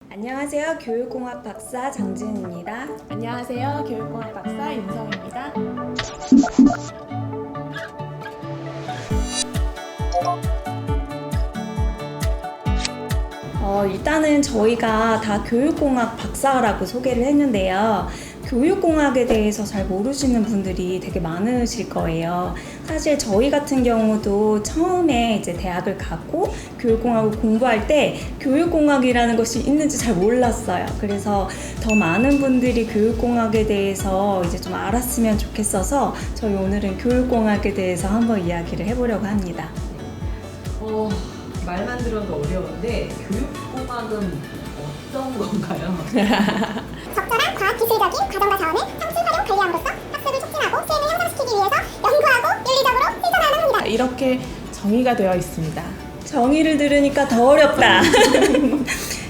안녕하세요. 교육공학 박사 장지은입니다. 안녕하세요. 교육공학 박사 윤성입니다. 일단은 저희가 다 교육공학 박사라고 소개를 했는데요. 교육공학에 대해서 잘 모르시는 분들이 되게 많으실 거예요. 사실 저희 같은 경우도 처음에 이제 대학을 가고 교육공학을 공부할 때 교육공학이라는 것이 있는지 잘 몰랐어요. 그래서 더 많은 분들이 교육공학에 대해서 이제 좀 알았으면 좋겠어서 저희 오늘은 교육공학에 대해서 한번 이야기를 해보려고 합니다. 말만 들어도 어려운데 교육공학은 어떤 건가요? 적절한 과학기술적인 과정과 자원을 상시 활용 관리함으로써 학습을 촉진하고 수행을 향상시키기 위해서 연구하고 윤리적으로 실천하는 합니다. 이렇게 정의가 되어 있습니다. 정의를 들으니까 더 어렵다.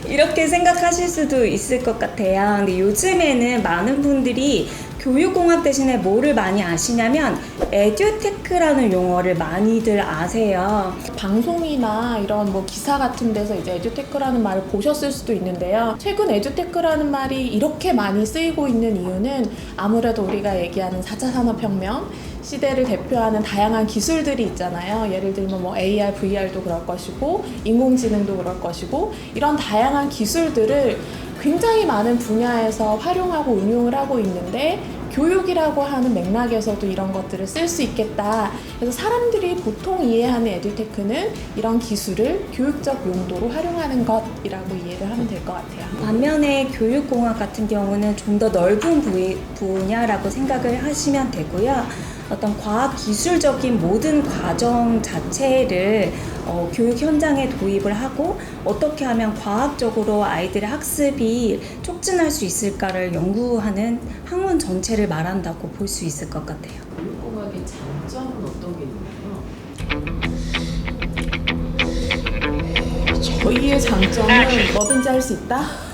이렇게 생각하실 수도 있을 것 같아요. 근데 요즘에는 많은 분들이 교육공학 대신에 뭐를 많이 아시냐면 에듀테크라는 용어를 많이들 아세요. 방송이나 이런 기사 같은 데서 이제 에듀테크라는 말을 보셨을 수도 있는데요. 최근 에듀테크라는 말이 이렇게 많이 쓰이고 있는 이유는 아무래도 우리가 얘기하는 4차 산업혁명 시대를 대표하는 다양한 기술들이 있잖아요. 예를 들면 AR, VR도 그럴 것이고 인공지능도 그럴 것이고 이런 다양한 기술들을 굉장히 많은 분야에서 활용하고 응용을 하고 있는데 교육이라고 하는 맥락에서도 이런 것들을 쓸 수 있겠다. 그래서 사람들이 보통 이해하는 에듀테크는 이런 기술을 교육적 용도로 활용하는 것이라고 이해를 하면 될 것 같아요. 반면에 교육공학 같은 경우는 좀 더 넓은 분야라고 생각을 하시면 되고요. 어떤 과학기술적인 모든 과정 자체를 교육 현장에 도입을 하고 어떻게 하면 과학적으로 아이들의 학습이 촉진할 수 있을까를 연구하는 학문 전체를 말한다고 볼 수 있을 것 같아요. 교육공학의 장점은 어떤 게 있나요? 저희의 장점은 뭐든지 할 수 있다?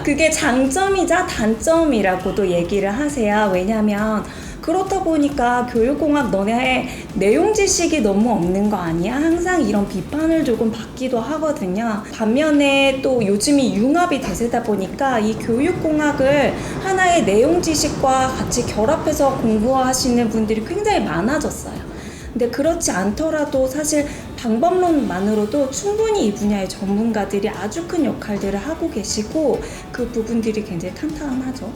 그게 장점이자 단점이라고도 얘기를 하세요. 왜냐하면 그렇다 보니까 교육공학 너네 내용 지식이 너무 없는 거 아니야? 항상 이런 비판을 조금 받기도 하거든요. 반면에 또 요즘이 융합이 대세다 보니까 이 교육공학을 하나의 내용 지식과 같이 결합해서 공부하시는 분들이 굉장히 많아졌어요. 근데 그렇지 않더라도 사실 방법론만으로도 충분히 이 분야의 전문가들이 아주 큰 역할들을 하고 계시고 그 부분들이 굉장히 탄탄하죠.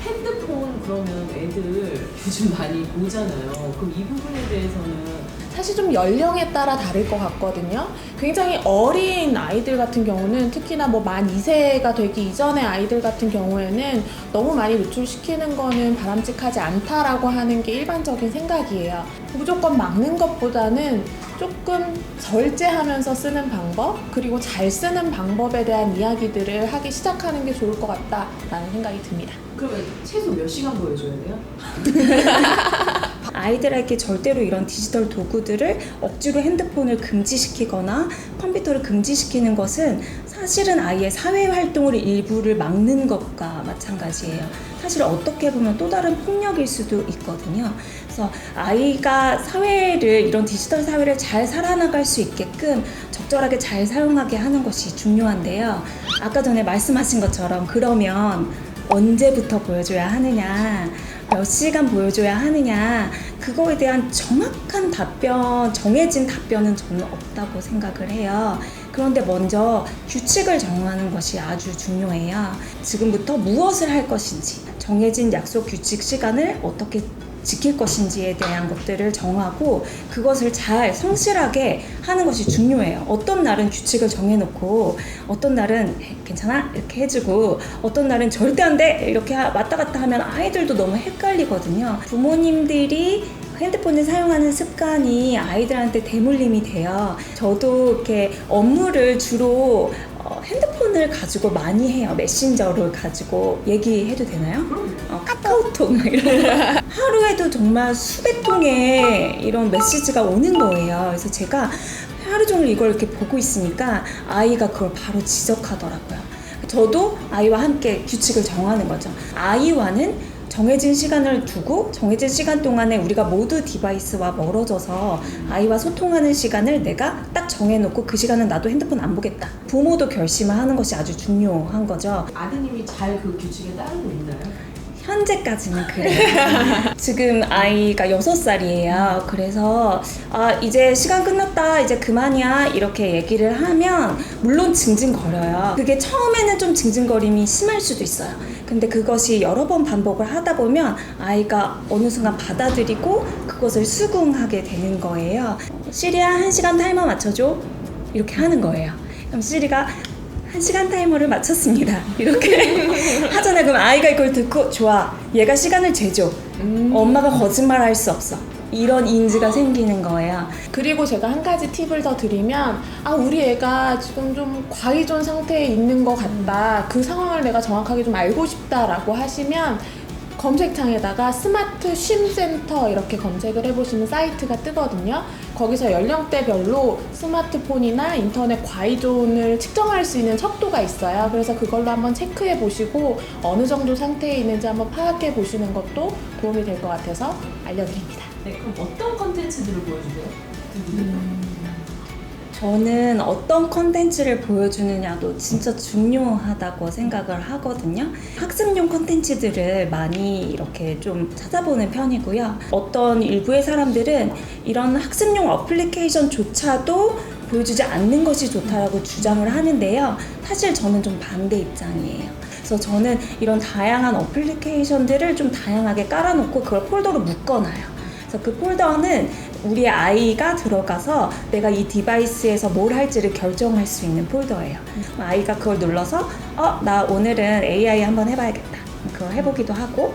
핸드폰 그러면 애들 요즘 많이 보잖아요. 그럼 이 부분에 대해서는 사실 좀 연령에 따라 다를 것 같거든요. 굉장히 어린 아이들 같은 경우는 특히나 만 2세가 되기 이전의 아이들 같은 경우에는 너무 많이 노출시키는 거는 바람직하지 않다라고 하는 게 일반적인 생각이에요. 무조건 막는 것보다는 조금 절제하면서 쓰는 방법, 그리고 잘 쓰는 방법에 대한 이야기들을 하기 시작하는 게 좋을 것 같다라는 생각이 듭니다. 그러면 최소 몇 시간 보여줘야 돼요? 아이들에게 절대로 이런 디지털 도구들을 억지로 핸드폰을 금지시키거나 컴퓨터를 금지시키는 것은 사실은 아이의 사회 활동을 일부를 막는 것과 마찬가지예요. 사실 어떻게 보면 또 다른 폭력일 수도 있거든요. 그래서 아이가 이런 디지털 사회를 잘 살아나갈 수 있게끔 적절하게 잘 사용하게 하는 것이 중요한데요. 아까 전에 말씀하신 것처럼 그러면 언제부터 보여줘야 하느냐, 몇 시간 보여줘야 하느냐, 그거에 대한 정확한 정해진 답변은 저는 없다고 생각을 해요. 그런데 먼저 규칙을 정하는 것이 아주 중요해요. 지금부터 무엇을 할 것인지, 정해진 약속 규칙 시간을 어떻게 지킬 것인지에 대한 것들을 정하고 그것을 잘 성실하게 하는 것이 중요해요. 어떤 날은 규칙을 정해놓고 어떤 날은 괜찮아? 이렇게 해주고 어떤 날은 절대 안 돼! 이렇게 왔다 갔다 하면 아이들도 너무 헷갈리거든요. 부모님들이 핸드폰을 사용하는 습관이 아이들한테 대물림이 돼요. 저도 이렇게 업무를 주로 핸드폰을 가지고 많이 해요. 메신저를 가지고 얘기해도 되나요? 카카오톡 막 이런 하루에도 정말 수백 통의 이런 메시지가 오는 거예요. 그래서 제가 하루 종일 이걸 이렇게 보고 있으니까 아이가 그걸 바로 지적하더라고요. 저도 아이와 함께 규칙을 정하는 거죠. 아이와는 정해진 시간을 두고 정해진 시간 동안에 우리가 모두 디바이스와 멀어져서 아이와 소통하는 시간을 내가 딱 정해놓고 그 시간은 나도 핸드폰 안 보겠다. 부모도 결심을 하는 것이 아주 중요한 거죠. 아드님이 잘 그 규칙에 따르고 있나요? 현재까지는 그래요. 지금 아이가 6살이에요. 그래서 이제 시간 끝났다, 이제 그만이야 이렇게 얘기를 하면 물론 징징거려요. 그게 처음에는 좀 징징거림이 심할 수도 있어요. 근데 그것이 여러 번 반복을 하다 보면 아이가 어느 순간 받아들이고 그것을 수긍하게 되는 거예요. 시리야 1시간 타이머 맞춰줘 이렇게 하는 거예요. 그럼 시리가 1시간 타이머를 맞췄습니다. 이렇게 하잖아요. 그럼 아이가 이걸 듣고 좋아. 얘가 시간을 재줘. 엄마가 거짓말할 수 없어. 이런 인지가 생기는 거예요. 그리고 제가 한 가지 팁을 더 드리면 우리 애가 지금 좀 과의존 상태에 있는 것 같다. 그 상황을 내가 정확하게 좀 알고 싶다라고 하시면 검색창에다가 스마트 쉼센터 이렇게 검색을 해보시면 사이트가 뜨거든요. 거기서 연령대별로 스마트폰이나 인터넷 과의존을 측정할 수 있는 척도가 있어요. 그래서 그걸로 한번 체크해 보시고 어느 정도 상태에 있는지 한번 파악해 보시는 것도 도움이 될 것 같아서 알려드립니다. 네, 그럼 어떤 컨텐츠들을 보여주세요? 저는 어떤 컨텐츠를 보여주느냐도 진짜 중요하다고 생각을 하거든요. 학습용 컨텐츠들을 많이 이렇게 좀 찾아보는 편이고요. 어떤 일부의 사람들은 이런 학습용 어플리케이션조차도 보여주지 않는 것이 좋다라고 주장을 하는데요. 사실 저는 좀 반대 입장이에요. 그래서 저는 이런 다양한 어플리케이션들을 좀 다양하게 깔아놓고 그걸 폴더로 묶어놔요. 그래서 그 폴더는 우리 아이가 들어가서 내가 이 디바이스에서 뭘 할지를 결정할 수 있는 폴더예요. 아이가 그걸 눌러서 나 오늘은 AI 한번 해봐야겠다. 그걸 해보기도 하고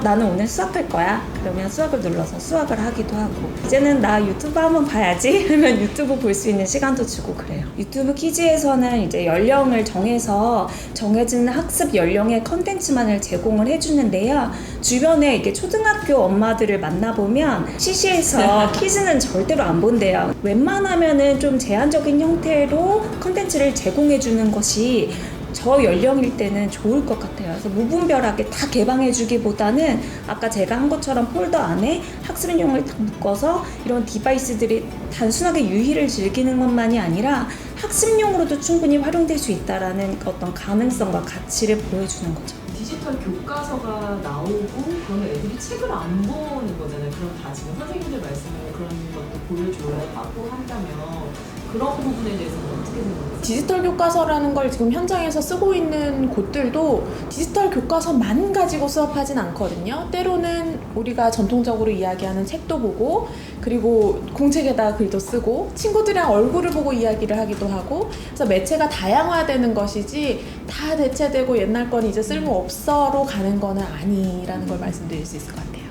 나는 오늘 수학할 거야. 그러면 수학을 눌러서 수학을 하기도 하고 이제는 나 유튜브 한번 봐야지 하면 유튜브 볼 수 있는 시간도 주고 그래요. 유튜브 키즈에서는 이제 연령을 정해서 정해진 학습 연령의 컨텐츠만을 제공을 해주는데요. 주변에 이게 초등학교 엄마들을 만나보면 CC에서 키즈는 절대로 안 본대요. 웬만하면은 좀 제한적인 형태로 컨텐츠를 제공해주는 것이 저 연령일 때는 좋을 것 같아요. 그래서 무분별하게 다 개방해주기보다는 아까 제가 한 것처럼 폴더 안에 학습용을 딱 묶어서 이런 디바이스들이 단순하게 유희를 즐기는 것만이 아니라 학습용으로도 충분히 활용될 수 있다라는 어떤 가능성과 가치를 보여주는 거죠. 디지털 교과서가 나오고 그러면 애들이 책을 안 보는 거잖아요. 그럼 다 지금 선생님들 말씀에 그런 것도 보여줘야 하고 한다면 그런 부분에 대해서는 어떻게 생각하세요? 디지털 교과서라는 걸 지금 현장에서 쓰고 있는 곳들도 디지털 교과서만 가지고 수업하진 않거든요. 때로는 우리가 전통적으로 이야기하는 책도 보고 그리고 공책에다가 글도 쓰고 친구들이랑 얼굴을 보고 이야기를 하기도 하고 그래서 매체가 다양화되는 것이지 다 대체되고 옛날 건 이제 쓸모없어로 가는 거는 아니라는 걸 말씀드릴 수 있을 것 같아요.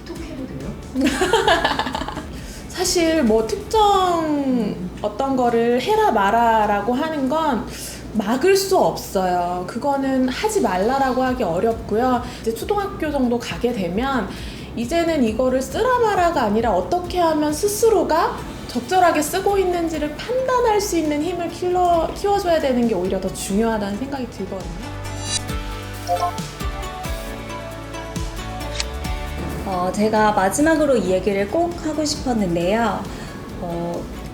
틱톡 해도 돼요? 사실 뭐 특정 어떤 거를 해라 마라라고 하는 건 막을 수 없어요. 그거는 하지 말라라고 하기 어렵고요. 이제 초등학교 정도 가게 되면 이제는 이거를 쓰라 마라가 아니라 어떻게 하면 스스로가 적절하게 쓰고 있는지를 판단할 수 있는 힘을 키워줘야 되는 게 오히려 더 중요하다는 생각이 들거든요. 제가 마지막으로 이 얘기를 꼭 하고 싶었는데요.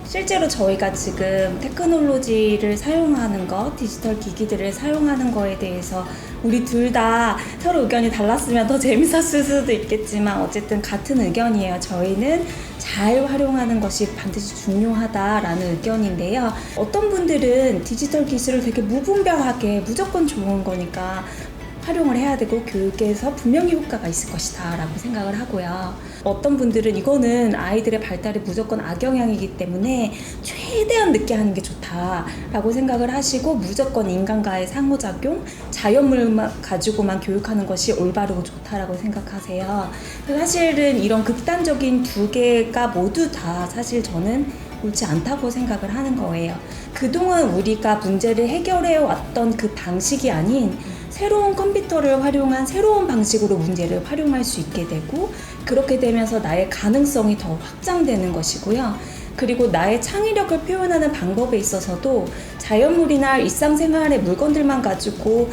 실제로 저희가 지금 테크놀로지를 사용하는 것, 디지털 기기들을 사용하는 거에 대해서 우리 둘 다 서로 의견이 달랐으면 더 재밌었을 수도 있겠지만 어쨌든 같은 의견이에요. 저희는 잘 활용하는 것이 반드시 중요하다라는 의견인데요. 어떤 분들은 디지털 기술을 되게 무분별하게 무조건 좋은 거니까 활용을 해야 되고 교육에서 분명히 효과가 있을 것이다 라고 생각을 하고요. 어떤 분들은 이거는 아이들의 발달에 무조건 악영향이기 때문에 최대한 늦게 하는 게 좋다라고 생각을 하시고 무조건 인간과의 상호작용, 자연물만 가지고만 교육하는 것이 올바르고 좋다라고 생각하세요. 사실은 이런 극단적인 두 개가 모두 다 사실 저는 옳지 않다고 생각을 하는 거예요. 그동안 우리가 문제를 해결해 왔던 그 방식이 아닌 새로운 컴퓨터를 활용한 새로운 방식으로 문제를 활용할 수 있게 되고 그렇게 되면서 나의 가능성이 더 확장되는 것이고요. 그리고 나의 창의력을 표현하는 방법에 있어서도 자연물이나 일상생활의 물건들만 가지고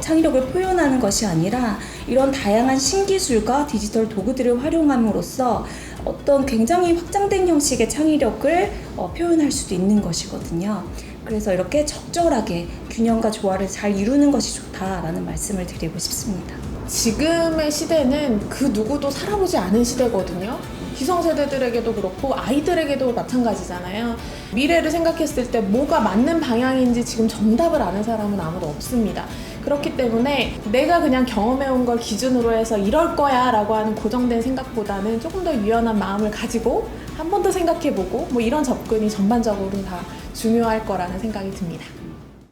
창의력을 표현하는 것이 아니라 이런 다양한 신기술과 디지털 도구들을 활용함으로써 어떤 굉장히 확장된 형식의 창의력을 표현할 수도 있는 것이거든요. 그래서 이렇게 적절하게 균형과 조화를 잘 이루는 것이 좋다라는 말씀을 드리고 싶습니다. 지금의 시대는 그 누구도 살아보지 않은 시대거든요. 기성세대들에게도 그렇고 아이들에게도 마찬가지잖아요. 미래를 생각했을 때 뭐가 맞는 방향인지 지금 정답을 아는 사람은 아무도 없습니다. 그렇기 때문에 내가 그냥 경험해온 걸 기준으로 해서 이럴 거야 라고 하는 고정된 생각보다는 조금 더 유연한 마음을 가지고 한 번 더 생각해보고 뭐 이런 접근이 전반적으로 다 중요할 거라는 생각이 듭니다.